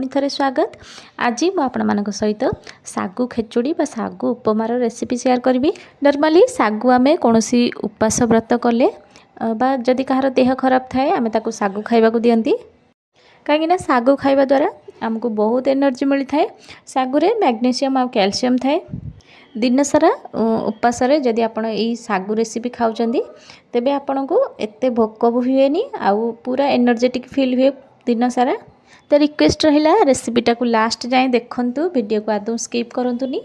पुणी थे स्वागत। आज मुझे सहित सागु खेचुड़ी बा सागु उपमार रेसिपी शेयर करी। नॉर्मली सागु आमे कौन उपास व्रत कले बा जदि कहार देह खराब थाए आमे ताकू सागु खाइबा को दियंती। कहीं सागु खाइबा द्वारा आमको बहुत एनर्जी मिलता है। सागुरे मैग्नीशियम और कैल्शियम थाए। दिन सारा उपास जदि आपण यही सागु रेसिपी खाऊचंदी तेबे आपण को एते भोक भी हुएनी आउ पूरा एनर्जेटिक फील हुए दिन सारा। तो रिक्वेस्ट रहिला रेसिपीटा को लास्ट जाए देखंतु, वीडियो को आदौ स्किप करंतुनी।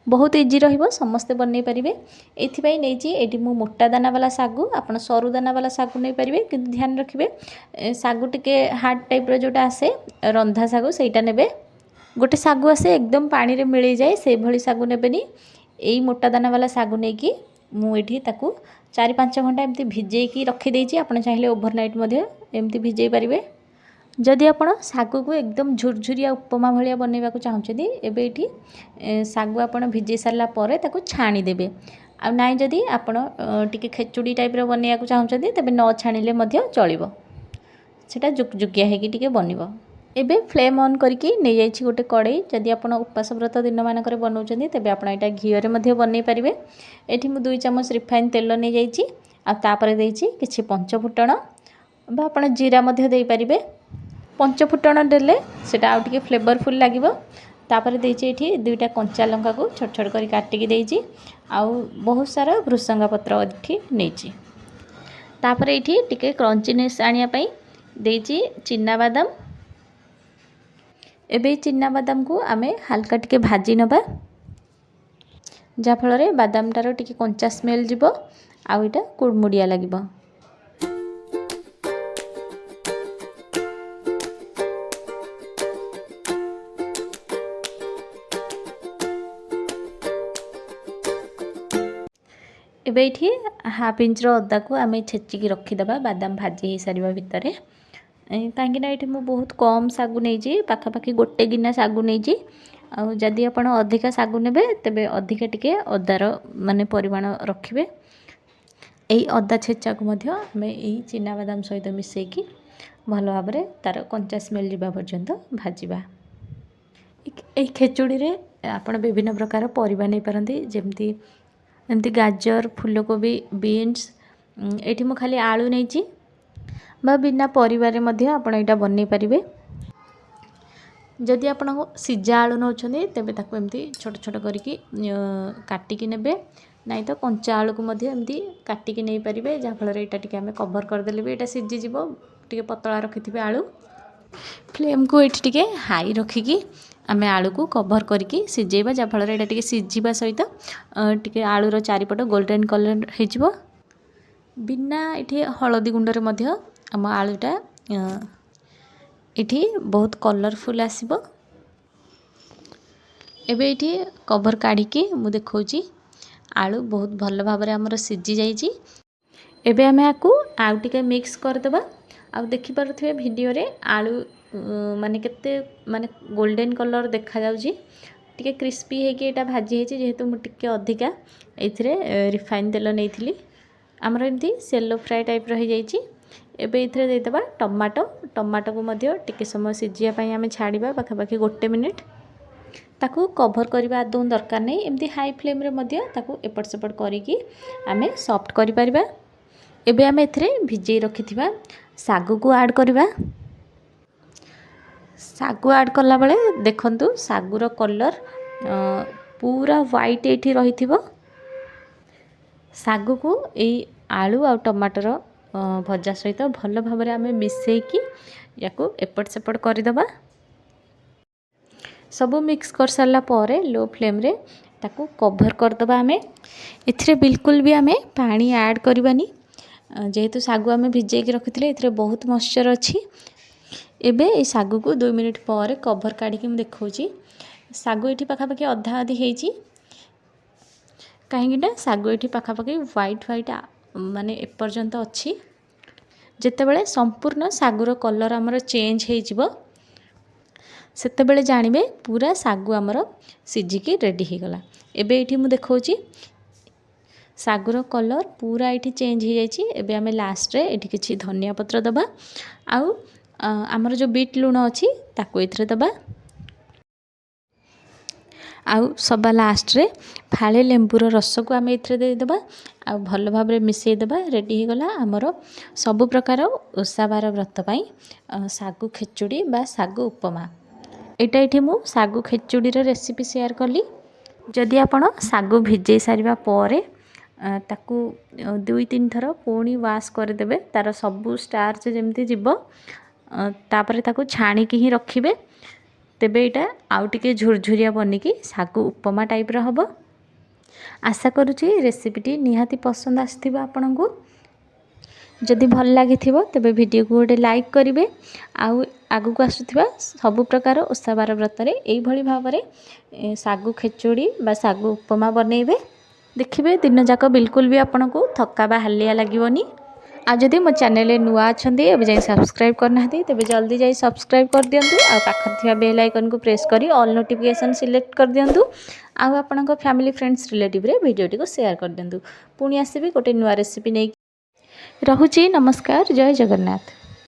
बहुत इजी रहिबो, समस्ते बनै परिबे। एथिपाई नै जी एठी मु मोटा दाना वाला सागु, आपण सरू दाना वाला सागु नै परिबे, किंतु ध्यान रखिबे सागु टिके हार्ड टाइप रो जोटा आसे रंधा सागु सेटा नेबे। गोटे सागु आसे एकदम पानी रे मिली जाए से भली सागु नेबेनी। एई मोटा दाना वाला सागु नै कि मु एठी ताकू 4-5 घंटा एमती भिजेई की रखि देइची। आपण चाहिले ओवरनाइट मध्ये एमती भिजेई परिबे। जदि आपण सागु को एकदम झुरझुरिया उपमा भलिया बनैबा को चाहुचदी एबे एठी सागु आपण भिजेई सारला परे ताकू छाणी देबे। आ नाइ जदि आपण टिके खेचुडी टाइप रो बनैया को चाहुचदी तबे न छाणीले मध्ये चलिबो। सेटा जुकजुकिया हेकी टिके बनिबो। एबे फ्लेम ऑन करके नै जाइछि गोटे कड़ाई। जदि आपण उपास व्रत दिन मानकर बनाउछन्ती तबे आपण एटा घियो रे मध्ये बनै परिबे। एठी मु 2 चम्मच रिफाइन तेल नै जाइछि आ तापरे देइछि किछि पंचफुटण बा आपण जीरा मध्ये देई परिबे। पंचफुटण देले सेटा आउ टिके फ्लेवरफुल लागिबो। तापरे देइछि एठी 2टा कंचा लंका को छोट छोट करी काटिकी देइछि आउ बहुत सारा भृसंगा पत्र एठी नेछि। तापरे एठी टिके क्रंचीनेस आनिया पई देइछि चिन्ना बादाम। एबे चिन्ना बादाम को आमे हल्का टिके भाजी नबा, जा फल रे बादाम टारो टिके कंचा स्मेल जिवो आ एटा कुडमुडिया लागिबो। एबे एठी हाफ इंच रो अदा को आमे छेचिकी रखिदबा बादाम भाजी हे सारिबा भितरे। कहीं ये मुझे बहुत कम सागु नहीं, पाखापाखि गोटे गिना सागु नहीं। जदि आप अधिका सागु ने तेबे अधिका टिके अदार माने परिमाण रखिबे। यही अदा छेचा को आम यही चिना बादाम सहित मिसेकी भल भाव में तार कंचा स्मेल जावा पर्यंत भाजवा। यही खेचुड़ी रे आपण विभिन्न प्रकार परिबा नहीं पारंती, जेमती गाजर, फूलकोबी, बीन्स। एठी मु खाली आलू नहीं बा बिना परिवार मध्य आपण एटा बनै परिबे। जदि आपण सिजा आलू नौछन्ती तेबे ताको एमती छोट छोट करिकी काटिकी नेबे, नाइ तो कंचा आलू को मध्य एमती काटिकी नै परिबे। जा फल रे एटा टिके हमें कवर कर देले बे एटा सिजी जिवो। टिके पतला रखिथिबे आलू। फ्लेम को एठी टिके हाई रखिकी आमे आलू को कवर करके सिजेबा, जा फल रे एटा टिके सिजिबा सहित टिके आलू रो चारिपट गोल्डन कलर हे जिवो। बिना एठी हळदी गुंडरे मध्य आम आलूटा इठी बहुत कलरफुल आसीबो। एबे इठी कवर काढ़ी के मु देखौची आलू बहुत भल भाव रे हमर सिजी जाईची। एबे हमें आकू आउ टिके मिक्स कर देबा। आ देखि पारुथिबे वीडियो रे आलू माने केते माने गोल्डन कलर देखा जाउची। टिके क्रिस्पी हे के एटा भाजी हेची, जेहेतु मु टिके अधिका एथिरे रिफाइन तेल नेइथिली। हमर एमती सेलो फ्राई टाइप रही जाइची। एबे इथरे दे देबा टमाटो को मध्य टिके समय सिजिया पई आमे छाड़ीबा पाखापाखि 1 मिनिट। ताकू कवर करबा आदौ दरकार नै, एमती हाई फ्लेम रे मध्य ताकू एपट सेपट करिकी आमे सॉफ्ट करि परिबा। एबे आमे इथरे भिजेई रखिथिबा सागु को ऐड करबा। सागु ऐड करला बेले देखंतु सागु रो कलर पूरा व्हाइट एठी रहिथिबो। सागु को एई आलू आ टमाटर भजा सहित भल भाव में आम मिसेकी याकू एपट सेपट करदबा। सबू मिक्स कर सारा पर लो फ्लेम रे ताकू कवर करदबा। आमे एथिरे बिल्कुल भी आमे पानी ऐड करबानी, जेहेतु सागु आमे भिजेकी रखिथिले एथिरे बहुत मॉइस्चर अछि। एबे ए सागु को 2 मिनिट पर कवर काढ़ी के देखौची। सागु एठी पाखापाखि अधा अधि हेची, कहीं सागु एठी पाखापाखि व्हाइट माने एपर्यंत अच्छी। जेतेबेले संपूर्ण सागुर कलर आमर चेंज हो जिवो सेतेबेले जानिबे पूरा सागु आमर सिजिकी रेडी हो गला। एबे एठी मु देखौची सागुर कलर पूरा एठी चेंज हो जाइछि। एबे आमे लास्ट रे एठी किछि धनिया पत्र दबा। आउ आमर जो बीट लुण अच्छी ताकू ये दबा आउ सभा लास्ट रे फाळे लेंबूर रस को आम ये देदेबा आ भल भाव मिसईदेबा। रेडी हो गला आमर सबु प्रकार ओषा बार व्रत पाई सागु खेचुड़ी बा सागु उपमा। एटा ये मु सागु खेचुड़ी रेसिपी शेयर कली। जदि आपण सागु भिजई सारिबा परे ताकू 2-3 थर पुणी वाश करदेबे तार सबू स्टार्च जमती जीव तापर ताकू छाणिकी ही रखिबे तेबे एटा आउ टिके झुरझुरिया बनिकी सागु उपमा टाइप रो हबो। आशा करुची रेसिपीटी निहाती पसंद आसथिबो आपनकू। जदि भल लगी तेबे वीडियो को गोटे लाइक करेंगे आउ आगु को आसुथिबा सबु प्रकार ओषा बार व्रत रे एई भली भाबरे सागु खेचुड़ी बा सागु उपमा बनेइबे। देखिबे दिन जाक बिल्कुल भी आपनको थका बा हालिया लागिवनी। आ जदि मो चैनल नुआ अछंती एबे जाई सब्सक्राइब करनाहती तेबे जल्दी जाई सब्सक्राइब कर दियंतु आ पाखर थिया बेल आइकन को प्रेस करी ऑल नोटिफिकेशन सिलेक्ट कर दियंतु आ आपनक फैमिली फ्रेंड्स रिलेटिव रे वीडियो टी को शेयर कर दियंतु। पुणी आसीबी गोटे नुआ रेसिपी नै रहुची। नमस्कार, जय जगन्नाथ।